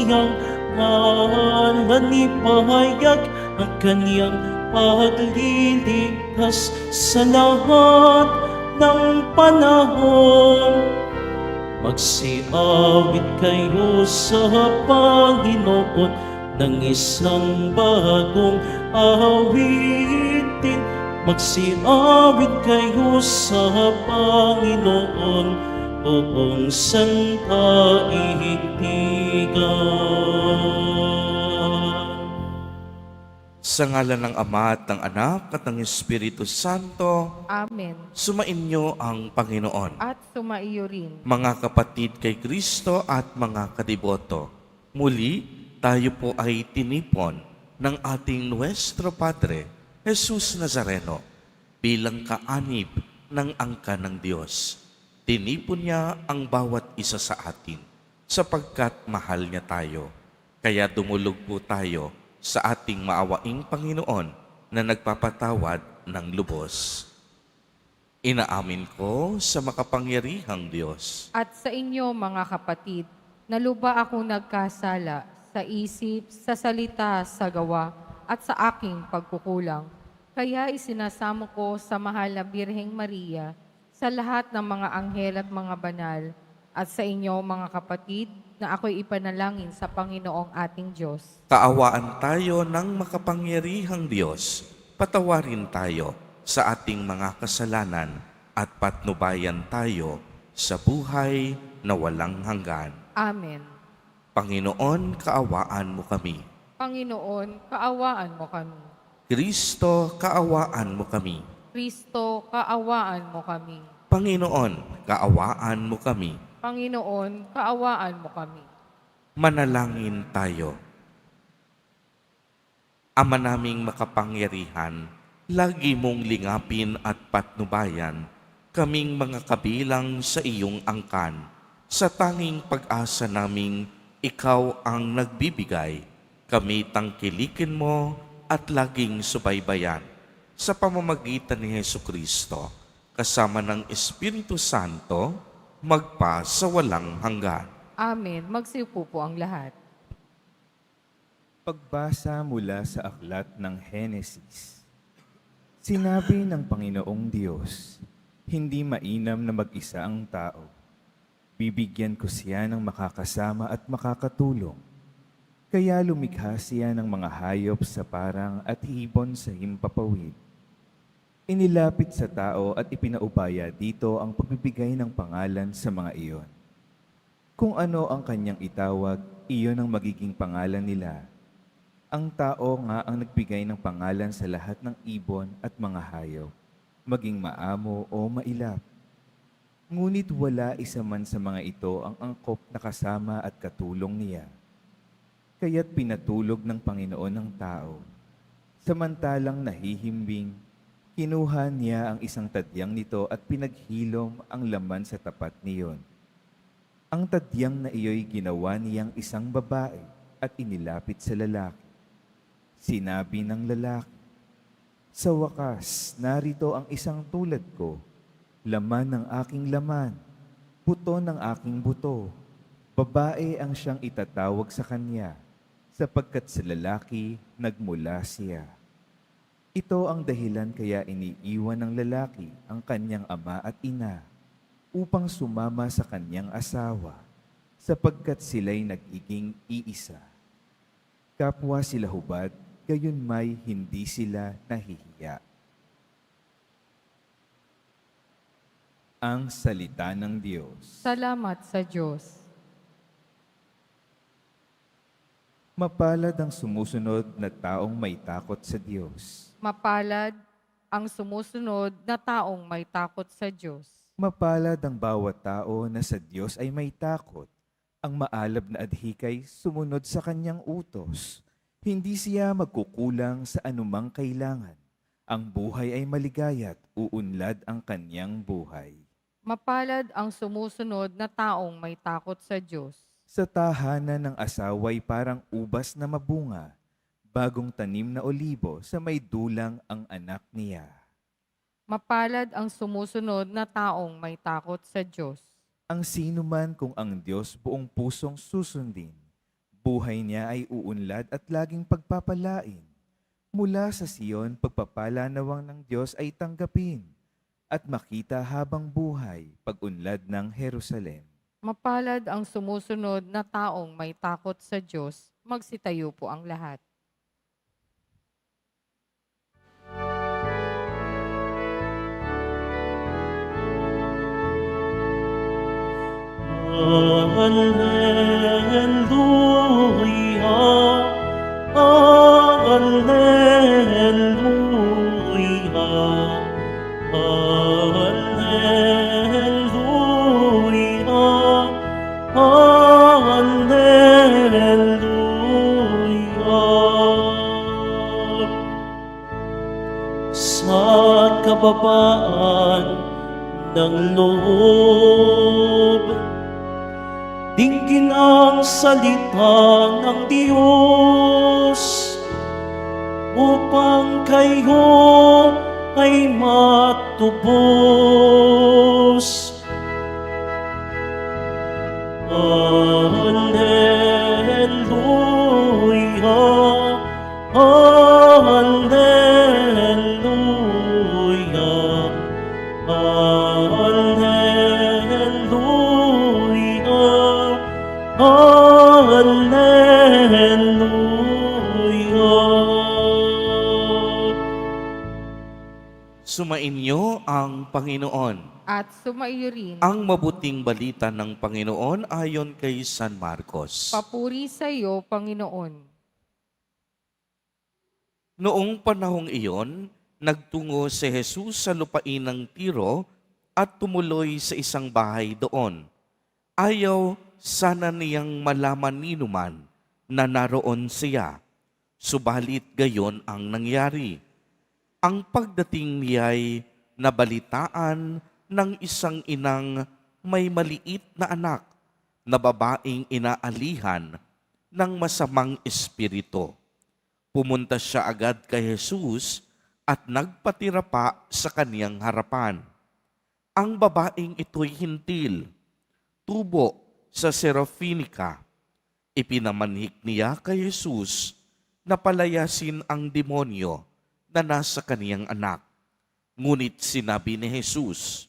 iyang ngalan ipahayag ang kaniyang pagliligtas sa lahat ng panahon. Magsiawit kayo sa Panginoon ng isang bagong awitin. Magsiawit kayo sa Panginoon, buong sandaigdigan. Sa ngalan ng Ama at ng Anak at ng Espiritu Santo, Amen. sumainyo ang Panginoon. At sumaiyo rin. Mga kapatid kay Kristo at mga kadiboto, muli tayo po ay tinipon ng ating Nuestro Padre, Jesus Nazareno, bilang kaanib ng angka ng Diyos. Tinipon niya ang bawat isa sa atin sapagkat mahal niya tayo. Kaya dumulog po tayo sa ating maawaing Panginoon na nagpapatawad ng lubos. Inaamin ko sa makapangyarihang Diyos At sa inyo, mga kapatid, na luba akong nagkasala sa isip, sa salita, sa gawa, at sa aking pagkukulang. Kaya isinasamo ko sa mahal na Birheng Maria, sa lahat ng mga anghel at mga banal, at sa inyo, mga kapatid, na ako'y ipanalangin sa Panginoong ating Diyos. Kaawaan tayo ng makapangyarihang Diyos. Patawarin tayo sa ating mga kasalanan at patnubayan tayo sa buhay na walang hanggan. Amen. Panginoon, kaawaan mo kami. Panginoon, kaawaan mo kami. Kristo, kaawaan mo kami. Kristo, kaawaan mo kami. Panginoon, kaawaan mo kami. Panginoon, kaawaan mo kami. Manalangin tayo. Ama naming makapangyarihan, lagi mong lingapin at patnubayan kaming mga kabilang sa iyong angkan. Sa tanging pag-asa naming ikaw ang nagbibigay, kami tangkilikin mo at laging subaybayan. Sa pamamagitan ni Jesucristo, kasama ng Espiritu Santo, magpa sa walang hanggan. Amen. Magsiupo po ang lahat. Pagbasa mula sa aklat ng Henesis. Sinabi ng Panginoong Diyos, hindi mainam na mag-isa ang tao. Bibigyan ko siya ng makakasama at makakatulong. Kaya lumikha siya ng mga hayop sa parang at ibon sa himpapawid. Inilapit sa tao at ipinaubaya dito ang pagbibigay ng pangalan sa mga iyon. Kung ano ang kanyang itawag, iyon ang magiging pangalan nila. Ang tao nga ang nagbigay ng pangalan sa lahat ng ibon at mga hayop, maging maamo o mailap. Ngunit wala isa man sa mga ito ang angkop na kasama at katulong niya. Kaya't pinatulog ng Panginoon ang tao. Samantalang nahihimbing, kinuha niya ang isang tadyang nito at pinaghilom ang laman sa tapat niyon. Ang tadyang na iyo'y ginawa niyang isang babae at inilapit sa lalaki. Sinabi ng lalaki, sa wakas, narito ang isang tulad ko, laman ng aking laman, buto ng aking buto. Babae ang siyang itatawag sa kanya, sapagkat sa lalaki nagmula siya. Ito ang dahilan kaya iniiwan ng lalaki ang kanyang ama at ina upang sumama sa kanyang asawa, sapagkat sila'y nagiging iisa. Kapwa sila hubad, gayon may hindi sila nahihiya. Ang salita ng Diyos. Salamat sa Diyos. Mapalad ang sumusunod na taong may takot sa Diyos. Mapalad ang sumusunod na taong may takot sa Diyos. Mapalad ang bawat tao na sa Diyos ay may takot. Ang maalab na adhikay sumunod sa kanyang utos. Hindi siya magkukulang sa anumang kailangan. Ang buhay ay maligaya't uunlad ang kanyang buhay. Mapalad ang sumusunod na taong may takot sa Diyos. Sa tahanan ng asaway parang ubas na mabunga, bagong tanim na olibo sa may dulang ang anak niya. Mapalad ang sumusunod na taong may takot sa Diyos. Ang sino man kung ang Diyos buong pusong susundin, Buhay niya ay uunlad at laging pagpapalain. Mula sa Siyon, pagpapala nawang ng Diyos ay tanggapin at makita habang buhay pag-unlad ng Jerusalem. Mapalad ang sumusunod na taong may takot sa Diyos. Magsitayo po ang lahat. Alleluia, Alleluia, Alleluia, Alleluia. Sa kababaan ng loob, dinggin ang salita ng Diyos upang kayo ay matubos. Alleluia, Alleluia, Alleluia, Alleluia. Sumainyo ang Panginoon. At sumaiyo rin. Ang mabuting balita ng Panginoon ayon kay San Marcos. Papuri sa iyo, Panginoon. Noong panahong iyon, nagtungo si Jesus sa lupain ng Tiro at tumuloy sa isang bahay doon. Ayaw sana niyang malaman ninuman na naroon siya, subalit gayon ang nangyari. Ang pagdating niya'y nabalitaan ng isang inang may maliit na anak na babaeng inaalihan ng masamang espiritu. Pumunta siya agad kay Jesus at nagpatira pa sa kaniyang harapan. Ang babaeng ito'y hintil, tubo sa Seraphinica. Ipinamanhik niya kay Jesus na palayasin ang demonyo na nasa kaniyang anak. Ngunit sinabi ni Jesus,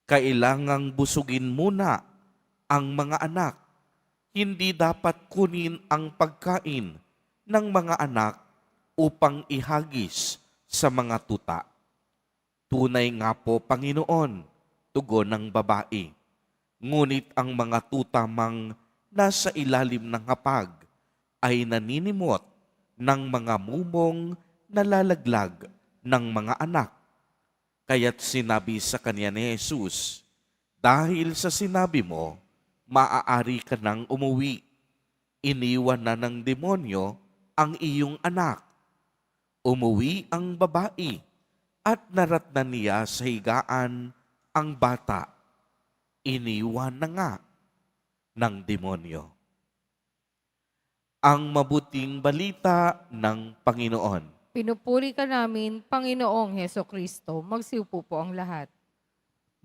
kailangang busugin muna ang mga anak. Hindi dapat kunin ang pagkain ng mga anak upang ihagis sa mga tuta. Tunay nga po, Panginoon, tugon ng babae. Ngunit ang mga tuta mang nasa ilalim ng hapag ay naninimot ng mga mumong nalalaglag ng mga anak. Kaya't sinabi sa kanya ni Jesus, dahil sa sinabi mo, maaari ka nang umuwi. Iniwan na ng demonyo ang iyong anak. Umuwi ang babae at naratnan niya sa higaan ang bata. Iniwan na nga ng demonyo. Ang mabuting balita ng Panginoon. Pinupuri ka namin, Panginoong Heso Kristo. Magsiupo po ang lahat.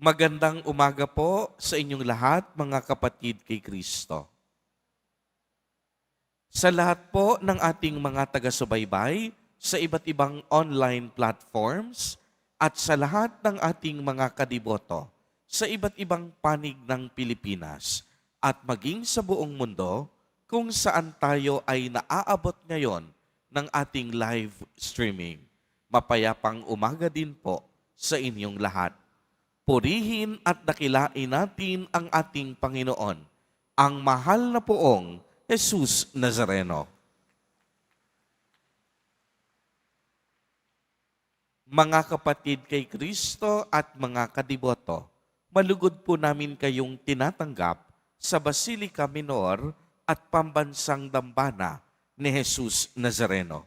Magandang umaga po sa inyong lahat, mga kapatid kay Kristo. Sa lahat po ng ating mga taga-subaybay sa iba't ibang online platforms at sa lahat ng ating mga kadiboto sa iba't ibang panig ng Pilipinas at maging sa buong mundo kung saan tayo ay naaabot ngayon ng ating live streaming. Mapayapang umaga din po sa inyong lahat. Purihin at dakilain natin ang ating Panginoon, ang mahal na poong Jesus Nazareno. Mga kapatid kay Kristo at mga kadiboto, malugod po namin kayong tinatanggap sa Basilica Minor at Pambansang Dambana ni Jesus Nazareno.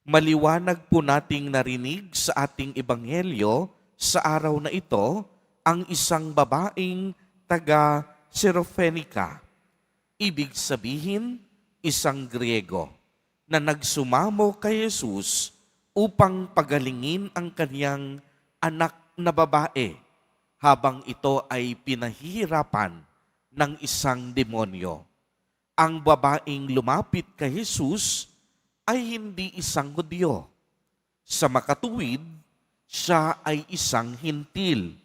Maliwanag po nating narinig sa ating ebanghelyo sa araw na ito ang isang babaeng taga Seraphinica. Ibig sabihin, isang Griego na nagsumamo kay Jesus upang pagalingin ang kaniyang anak na babae habang ito ay pinahihirapan ng isang demonyo. Ang babaeng lumapit kay Jesus ay hindi isang Hudyo. Sa makatuwid, siya ay isang hintil.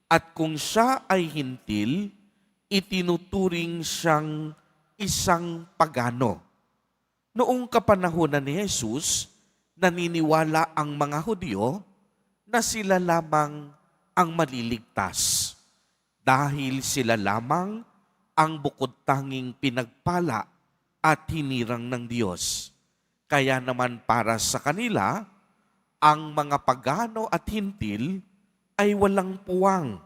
At kung siya ay hintil, itinuturing siyang isang pagano. Noong kapanahunan ni Jesus, naniniwala ang mga Hudyo na sila lamang ang maliligtas dahil sila lamang ang bukod tanging pinagpala at hinirang ng Diyos. Kaya naman para sa kanila, ang mga pagano at hintil ay walang puwang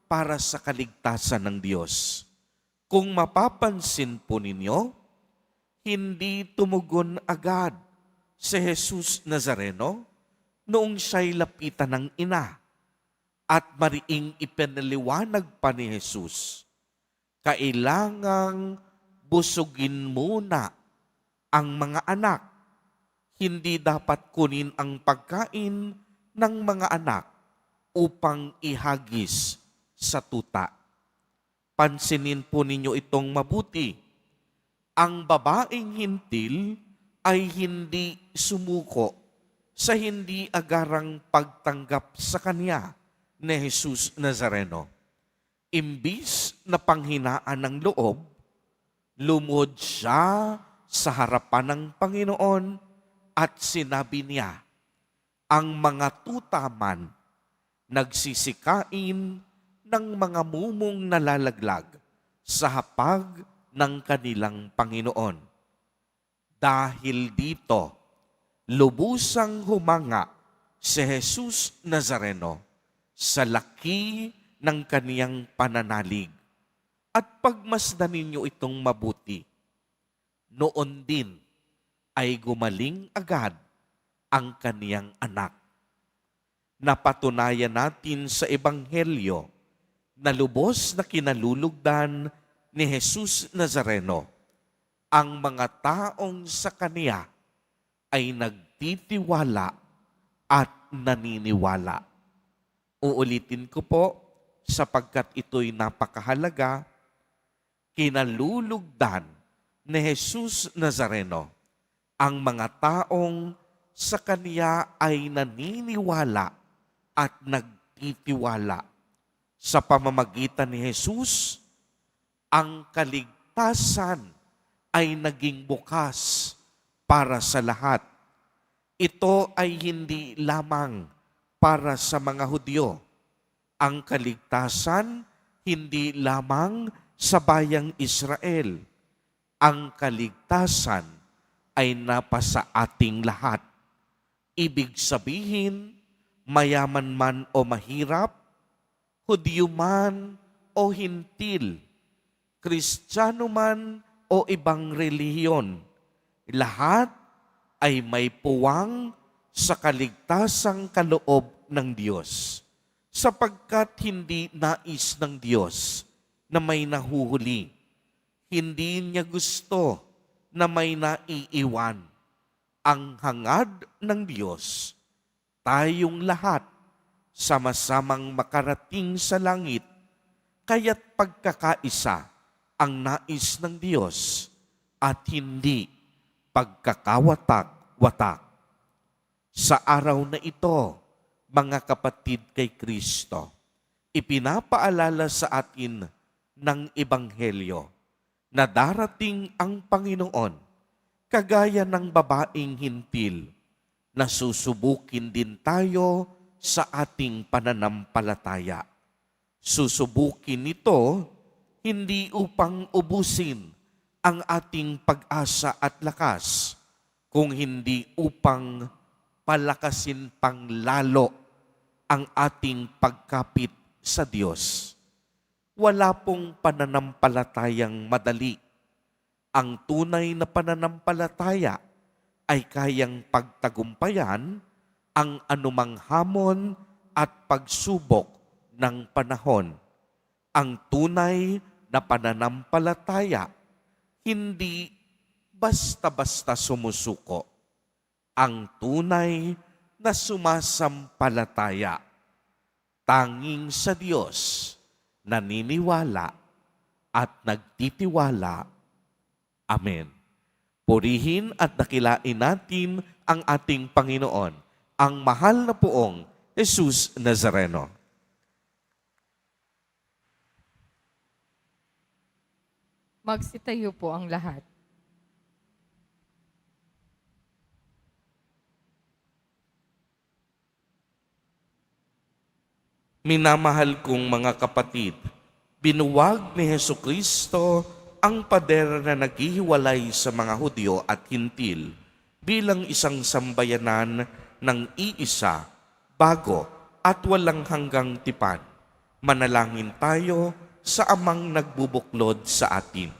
para sa kaligtasan ng Diyos. Kung mapapansin po ninyo, hindi tumugon agad si Jesus Nazareno noong siya'y lapitan ng ina at mariing ipinaliwanag pa ni Jesus. Kailangang busugin muna ang mga anak. Hindi dapat kunin ang pagkain ng mga anak upang ihagis sa tuta. Pansinin po ninyo itong mabuti. Ang babaeng hintil ay hindi sumuko sa hindi agarang pagtanggap sa kanya ni Jesus Nazareno. Imbis na panghinaan ng loob, lumod siya sa harapan ng Panginoon at sinabi niya, ang mga tutaman nagsisikain ng mga mumong nalalaglag sa hapag ng kanilang Panginoon. Dahil dito, lubusang humanga si Jesus Nazareno sa laki ng kaniyang pananalig. At pagmasdan ninyo itong mabuti, noon din ay gumaling agad ang kaniyang anak. Napatunayan natin sa Ebanghelyo na lubos na kinalulugdan ni Jesus Nazareno, ang mga taong sa kaniya ay nagtitiwala at naniniwala. Uulitin ko po sapagkat ito'y napakahalaga, kinalulugdan ni Jesus Nazareno ang mga taong sa kaniya ay naniniwala at nagtitiwala. Sa pamamagitan ni Jesus, ang kaligtasan ay naging bukas para sa lahat. Ito ay hindi lamang para sa mga Hudyo. Ang kaligtasan hindi lamang sa bayang Israel. Ang kaligtasan ay napasa ating lahat. Ibig sabihin, mayaman man o mahirap, Hudyo man o hintil, Kristiyano man o ibang relihiyon, lahat ay may puwang sa kaligtasang kaloob ng Diyos, sapagkat hindi nais ng Diyos na may nahuhuli. Hindi niya gusto na may naiiwan. Ang hangad ng Diyos, tayong lahat sama-samang makarating sa langit, kaya't pagkakaisa ang nais ng Diyos at hindi pagkakawatak-watak. Sa araw na ito, mga kapatid kay Kristo, ipinapaalala sa atin ng Ebanghelyo na darating ang Panginoon kagaya ng babaeng hintil na susubukin din tayo sa ating pananampalataya. Susubukin nito hindi upang ubusin ang ating pag-asa at lakas, kung hindi upang palakasin pang lalo ang ating pagkapit sa Diyos. Wala pong pananampalatayang madali. Ang tunay na pananampalataya ay kayang pagtagumpayan ang anumang hamon at pagsubok ng panahon. Ang tunay na pananampalataya hindi basta-basta sumusuko. Ang tunay na sumasampalataya, tanging sa Diyos, naniniwala at nagtitiwala Amen. Purihin at dakilain natin ang ating Panginoon, ang mahal na poong Jesus Nazareno. Magsitayo po ang lahat. Minamahal kong mga kapatid, binuwag ni Hesukristo ang pader na naghihiwalay sa mga Hudyo at Hintil bilang isang sambayanan ng iisa, bago at walang hanggang tipan. Manalangin tayo sa Amang nagbubuklod sa atin.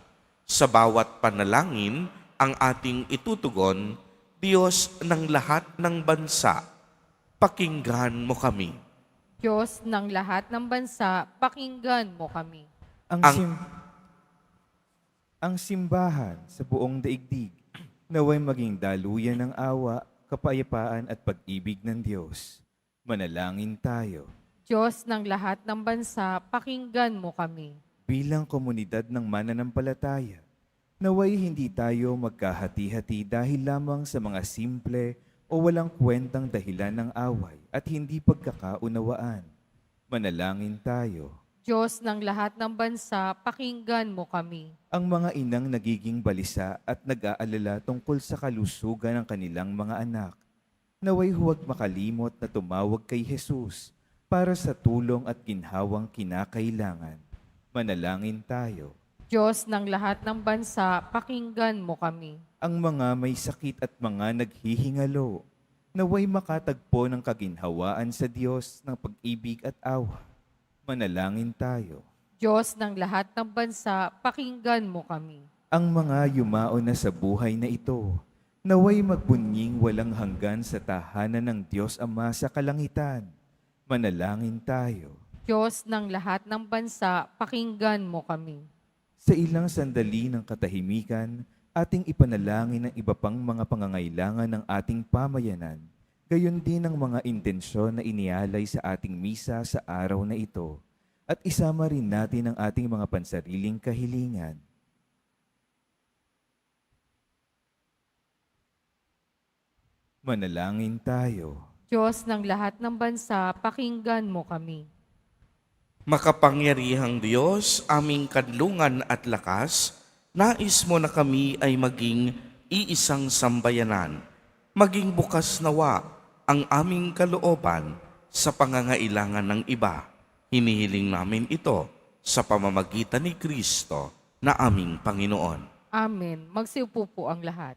Sa bawat panalangin ang ating itutugon, Diyos ng lahat ng bansa, pakinggan mo kami. Diyos ng lahat ng bansa, pakinggan mo kami. Ang simbahan sa buong daigdig naway maging daluyan ng awa, kapayapaan at pag-ibig ng Diyos. Manalangin tayo. Diyos ng lahat ng bansa, pakinggan mo kami. Bilang komunidad ng mananampalataya, naway hindi tayo magkahati-hati dahil lamang sa mga simple o walang kwentang dahilan ng away at hindi pagkakaunawaan. Manalangin tayo. Diyos ng lahat ng bansa, pakinggan mo kami. Ang mga inang nagiging balisa at nag-aalala tungkol sa kalusugan ng kanilang mga anak, naway huwag makalimot na tumawag kay Jesus para sa tulong at ginhawang kinakailangan. Manalangin tayo. Diyos ng lahat ng bansa, pakinggan mo kami. Ang mga may sakit at mga naghihingalo, naway makatagpo ng kaginhawaan sa Diyos ng pag-ibig at awa. Manalangin tayo. Diyos ng lahat ng bansa, pakinggan mo kami. Ang mga yumao na sa buhay na ito, naway magbunying walang hanggan sa tahanan ng Diyos Ama sa kalangitan. Manalangin tayo. Diyos ng lahat ng bansa, pakinggan mo kami. Sa ilang sandali ng katahimikan, ating ipanalangin ang iba pang mga pangangailangan ng ating pamayanan, gayon din ang mga intensyon na inialay sa ating misa sa araw na ito, at isama rin natin ang ating mga pansariling kahilingan. Manalangin tayo. Diyos ng lahat ng bansa, pakinggan mo kami. Makapangyarihang Diyos, aming kadlungan at lakas, nais mo na kami ay maging iisang sambayanan. Maging bukas nawa ang aming kalooban sa pangangailangan ng iba. Hinihiling namin ito sa pamamagitan ni Kristo na aming Panginoon. Amen. Magsiupo po ang lahat.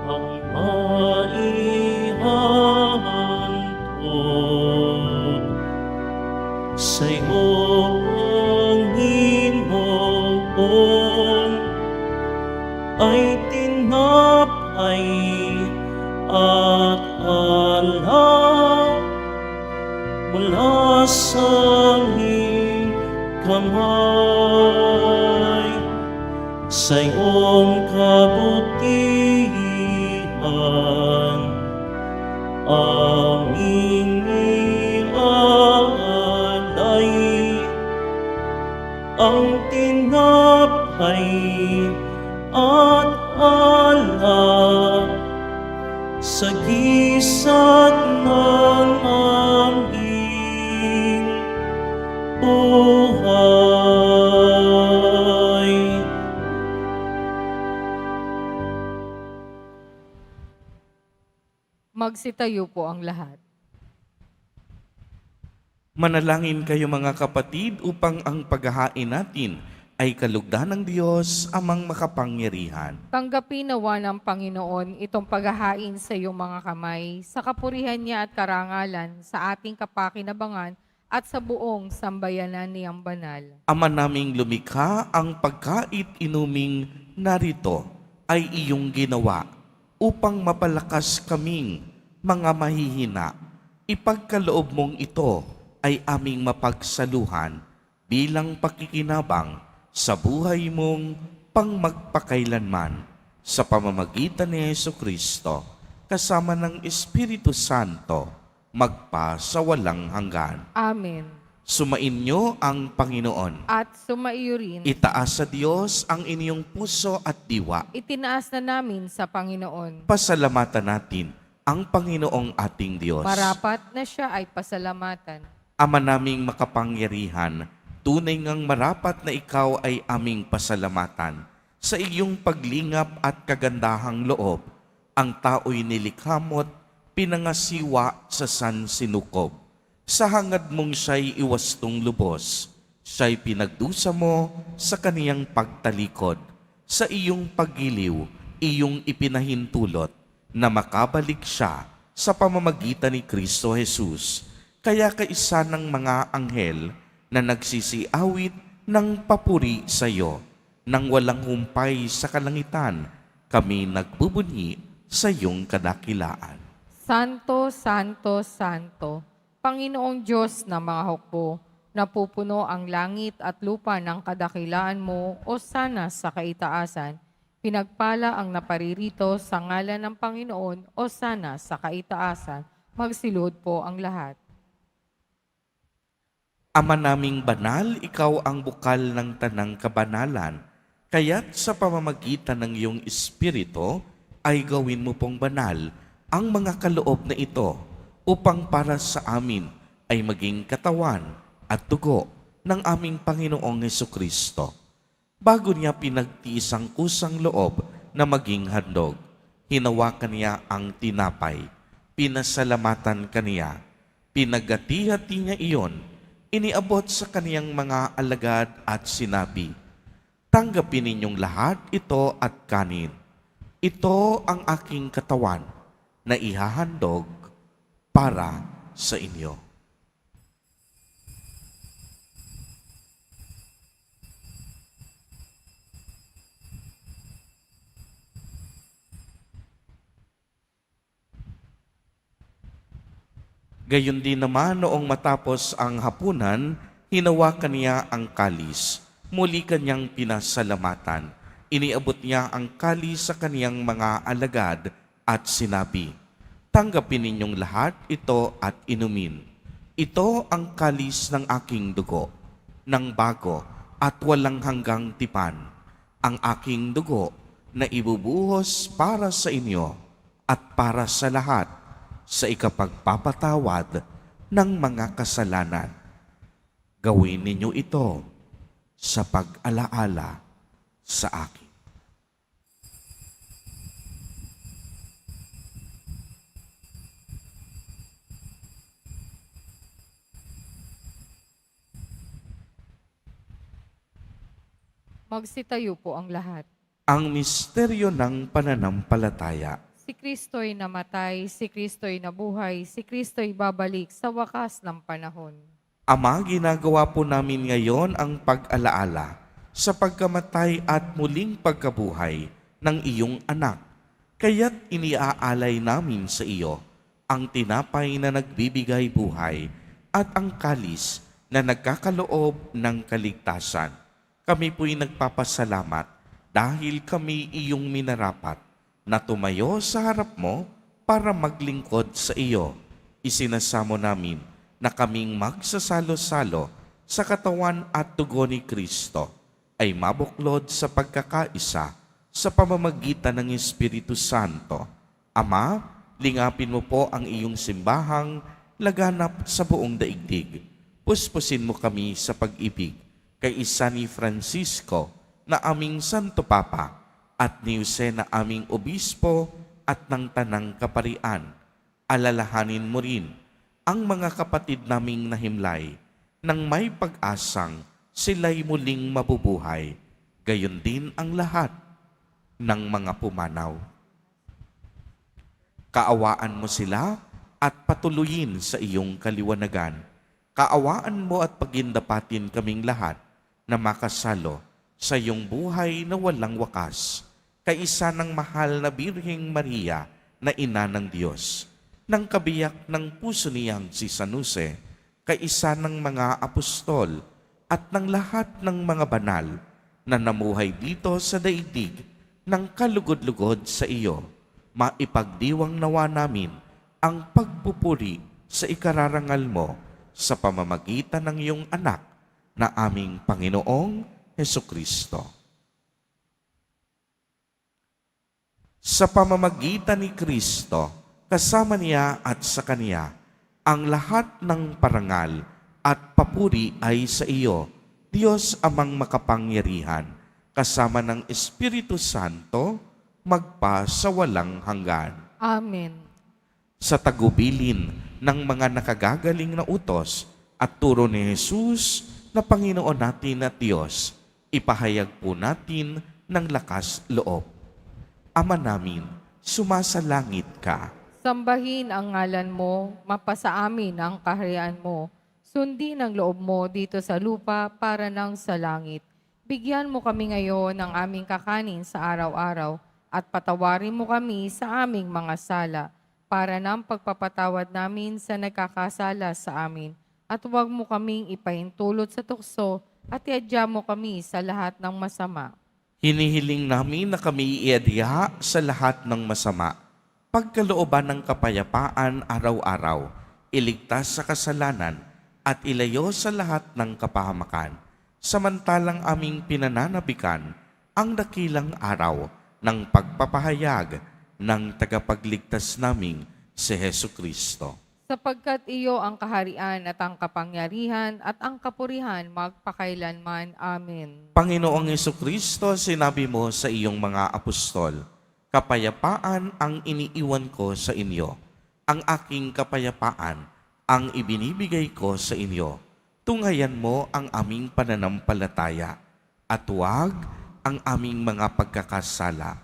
Ang maihahantod sa iyo, Panginoon, ay tinapay at alak mula sa iyong kamay. Sa iyong kabutihan, aming iaalay ang tinapay at alak sa gisat ng aming buhay. Magsitayo po ang lahat. Manalangin kayo mga kapatid upang ang paghahain natin ay kalugdan ng Diyos amang makapangyarihan. Tanggapin nawa ng Panginoon itong paghahain sa iyong mga kamay, sa kapurihan niya at karangalan, sa ating kapakinabangan at sa buong sambayanan niyang banal. Ama naming lumikha, ang pagkait inuming narito ay iyong ginawa upang mapalakas kaming mga mahihina. Ipagkaloob mong ito ay aming mapagsaluhan bilang pakikinabang sa buhay mong pangmagpakailanman sa pamamagitan ni Jesucristo kasama ng Espiritu Santo, magpa sa walang hanggan. Amen. Sumainyo ang Panginoon. At sumaiyo rin, Itaas sa Diyos ang inyong puso at diwa. itinaas na namin sa Panginoon. Pasalamatan natin ang Panginoong ating Diyos. Marapat na siya ay pasalamatan. Ama naming makapangyarihan, tunay ngang marapat na ikaw ay aming pasalamatan. Sa iyong paglingap at kagandahang loob, ang tao'y nilikhamot, pinangasiwa sa sansinukob. Sa hangad mong siya'y iwastong lubos, siya'y pinagdusa mo sa kaniyang pagtalikod. Sa iyong paggiliw, iyong ipinahintulot na makabalik siya sa pamamagitan ni Kristo Jesus. Kaya kaisa ng mga anghel na nagsisiawit ng papuri sa iyo, nang walang humpay sa kalangitan, kami nagbubunyi sa iyong kadakilaan. Santo, Santo, Santo, Panginoong Diyos na mga hukbo, napupuno ang langit at lupa ng kadakilaan mo o sana sa kaitaasan. Pinagpala ang naparirito sa ngalan ng Panginoon o sana sa kaitaasan. Magsilod po ang lahat. Ama naming banal, ikaw ang bukal ng tanang kabanalan. Kaya't sa pamamagitan ng iyong Espiritu, ay gawin mo pong banal ang mga kaloob na ito upang para sa amin ay maging katawan at dugo ng aming Panginoong Hesukristo. Bago niya pinagtiis ang kusang loob na maging handog, hinawakan niya ang tinapay, pinasalamatan kaniya, pinagati-hati niya iyon, iniabot sa kaniyang mga alagad at sinabi, "Tanggapin ninyong lahat ito at kanin. Ito ang aking katawan na ihahandog para sa inyo." Gayon din naman noong matapos ang hapunan, hinawakan niya ang kalis. Muli kanyang pinasalamatan. Iniabot niya ang kalis sa kaniyang mga alagad at sinabi, "Tanggapin ninyong lahat ito at inumin. Ito ang kalis ng aking dugo, ng bago at walang hanggang tipan. Ang aking dugo na ibubuhos para sa inyo at para sa lahat sa ikapagpapatawad ng mga kasalanan. Gawin ninyo ito sa pag-alaala sa akin." Magsitayo po ang lahat. Ang misteryo ng pananampalataya. Si Kristo'y namatay, si Kristo'y nabuhay, si Kristo'y babalik sa wakas ng panahon. Ama, ginagawa po namin ngayon ang pag-alaala sa pagkamatay at muling pagkabuhay ng iyong anak. Kaya't iniaalay namin sa iyo ang tinapay na nagbibigay buhay at ang kalis na nagkakaloob ng kaligtasan. Kami po'y nagpapasalamat dahil kami iyong minarapat na tumayo sa harap mo para maglingkod sa iyo. Isinasamo namin na kaming magsasalo-salo sa katawan at dugo ni Kristo ay mabuklod sa pagkakaisa sa pamamagitan ng Espiritu Santo. Ama, lingapin mo po ang iyong simbahang laganap sa buong daigdig. Puspusin mo kami sa pag-ibig kay isa ni Francisco na aming Santo Papa at ni Jose na aming Obispo at ng Tanang Kaparian. Alalahanin mo rin ang mga kapatid naming nahimlay nang may pag-asang sila'y muling mabubuhay. Gayon din ang lahat ng mga pumanaw. Kaawaan mo sila at patuloyin sa iyong kaliwanagan. Kaawaan mo at pagindapatin kaming lahat na makasalo sa iyong buhay na walang wakas. Kaisa ng mahal na Birheng Maria na ina ng Diyos, ng kabiyak ng puso niyang si San Jose, kaisa ng mga apostol at ng lahat ng mga banal na namuhay dito sa daigdig ng kalugod-lugod sa iyo, maipagdiwang nawa namin ang pagpupuri sa ikararangal mo sa pamamagitan ng iyong anak na aming Panginoong Hesukristo. Sa pamamagitan ni Kristo, kasama niya at sa Kanya, ang lahat ng parangal at papuri ay sa iyo, Diyos amang makapangyarihan, kasama ng Espiritu Santo, magpa sa walang hanggan. Amen. Sa tagubilin ng mga nakagagaling na utos at turo ni Jesus na Panginoon natin at Diyos, ipahayag po natin ng lakas loob. Ama namin, sumasalangit ka. Sambahin ang ngalan mo, mapasa amin ang kaharian mo. Sundin ang loob mo dito sa lupa para nang sa langit. Bigyan mo kami ngayon ng aming kakanin sa araw-araw at patawarin mo kami sa aming mga sala para nang pagpapatawad namin sa nagkakasala sa amin. At huwag mo kaming ipahintulot sa tukso at iadya mo kami sa lahat ng masama. Hinihiling namin na kami iadya sa lahat ng masama. Pagkalooban ng kapayapaan araw-araw, iligtas sa kasalanan at ilayo sa lahat ng kapahamakan. Samantalang aming pinananabikan ang dakilang araw ng pagpapahayag ng tagapagligtas naming si Hesukristo. Sapagkat iyo ang kaharian at ang kapangyarihan at ang kapurihan magpakailanman. Amen. Panginoong Hesukristo, sinabi mo sa iyong mga apostol, kapayapaan ang iniiwan ko sa inyo. Ang aking kapayapaan ang ibinibigay ko sa inyo. Tunghayan mo ang aming pananampalataya at huwag ang aming mga pagkakasala.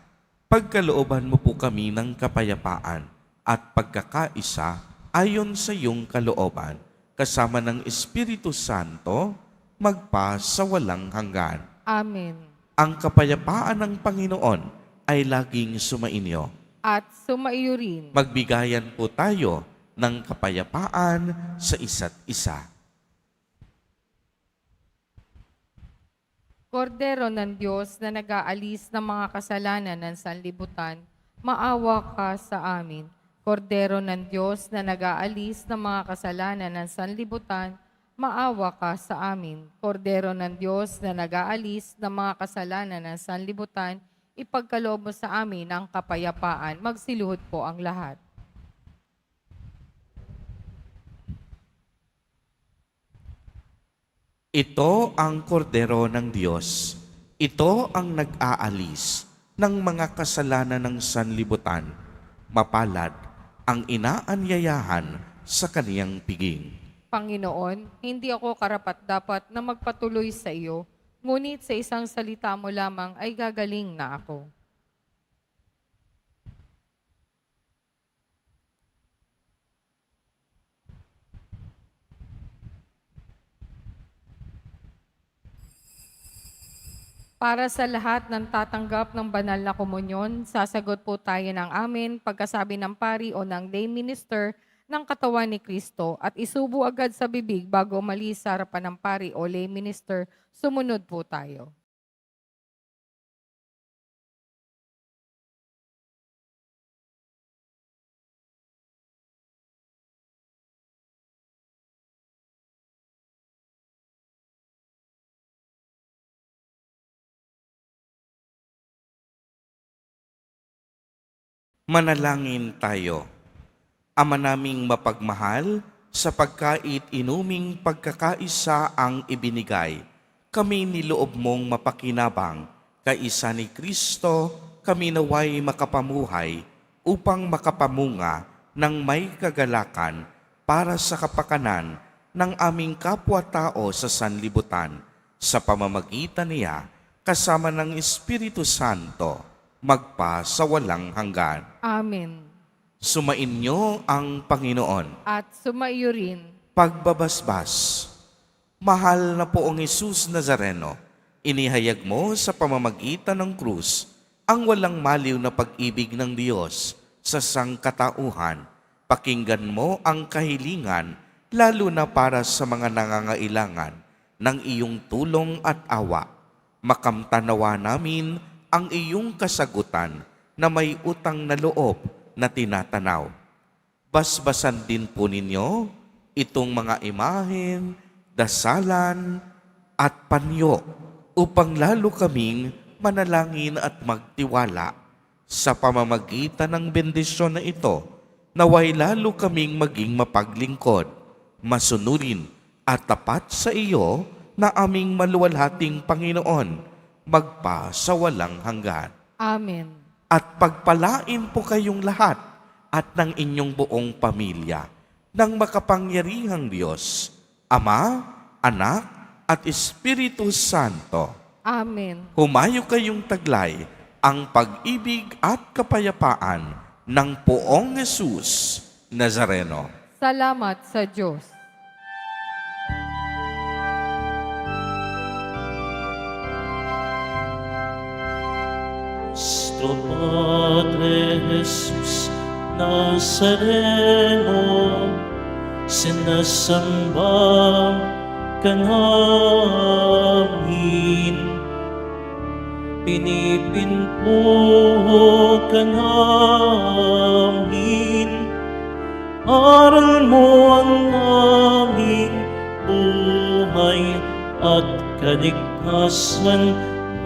Pagkalooban mo po kami ng kapayapaan at pagkakaisa ayon sa iyong kalooban, kasama ng Espiritu Santo, magpa sa walang hanggan. Amen. Ang kapayapaan ng Panginoon ay laging sumainyo. At sumaiyo rin. Magbigayan po tayo ng kapayapaan sa isa't isa. Kordero ng Diyos na nag-aalis ng mga kasalanan ng sanlibutan, maawa ka sa amin. Kordero ng Diyos na nag-aalis ng mga kasalanan ng sanlibutan, maawa ka sa amin. Kordero ng Diyos na nag-aalis ng mga kasalanan ng sanlibutan, ipagkaloob mo sa amin ang kapayapaan. Magsiluhod po ang lahat. Ito ang kordero ng Diyos. Ito ang nag-aalis ng mga kasalanan ng sanlibutan. Mapalad ang inaanyayahan sa kaniyang piging. Panginoon, hindi ako karapat-dapat na magpatuloy sa iyo, ngunit sa isang salita mo lamang ay gagaling na ako. Para sa lahat ng tatanggap ng banal na komunyon, sasagot po tayo ng amin pagkasabi ng pari o ng lay minister ng katawan ni Kristo at isubo agad sa bibig bago umalis sa harapan ng pari o lay minister. Sumunod po tayo. Manalangin tayo. Ama naming mapagmahal, sa pagkait inuming pagkakaisa ang ibinigay, kami niloob mong mapakinabang, kaisa ni Kristo, kami naway makapamuhay, upang makapamunga ng may kagalakan para sa kapakanan ng aming kapwa-tao sa sanlibutan, sa pamamagitan niya, kasama ng Espiritu Santo, magpa sa walang hanggan. Amen. Sumainyo ang Panginoon. At sumaiyo rin. Pagbabasbas. Mahal na poong Jesus Nazareno, inihayag mo sa pamamagitan ng krus ang walang maliw na pag-ibig ng Diyos sa sangkatauhan. Pakinggan mo ang kahilingan, lalo na para sa mga nangangailangan ng iyong tulong at awa. Makamtanawa namin ang iyong kasagutan na may utang na loob na tinatanaw. Basbasan din po ninyo itong mga imahen, dasalan, at panyo upang lalo kaming manalangin at magtiwala sa pamamagitan ng bendisyon na ito, naway lalo kaming maging mapaglingkod, masunurin at tapat sa iyo na aming maluwalhating Panginoon, magpa sa walang hanggan. Amen. At pagpalain po kayong lahat at ng inyong buong pamilya ng makapangyarihang Diyos, Ama, Anak, at Espiritu Santo. Amen. Humayo kayong taglay ang pag-ibig at kapayapaan ng Poong Jesus Nazareno. Salamat sa Diyos. Nuestro Padre Jesus Nazareno, sinasamba ka namin, pinipinpo ka namin, aral mo ang aming buhay at kaligtasan.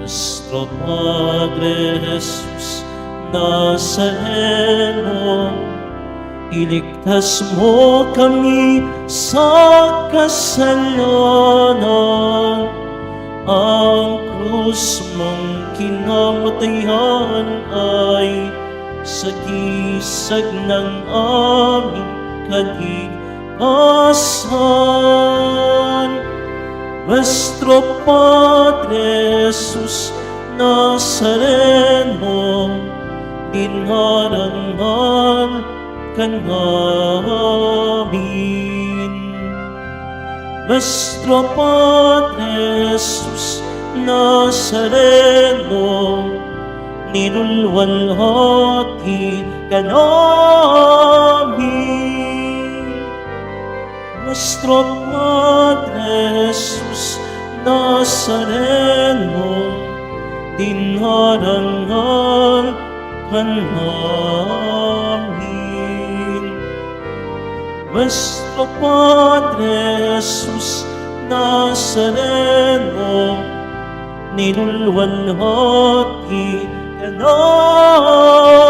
Nuestro Padre Jesus Nazareno, iligtas mo kami sa kasalanan. Ang krus mong kinamatayan ay sagisag ng aming kaligtasan. Nuestro Padre Jesus Nazareno, dinarangal ka namin. Nuestro Padre Jesus Nazareno, nilulwalhati ka namin. Nuestro Padre Jesus Nazareno, dinarangal ka namin. Nuestro Padre Jesus Nazareno, nilulwalhati ka namin.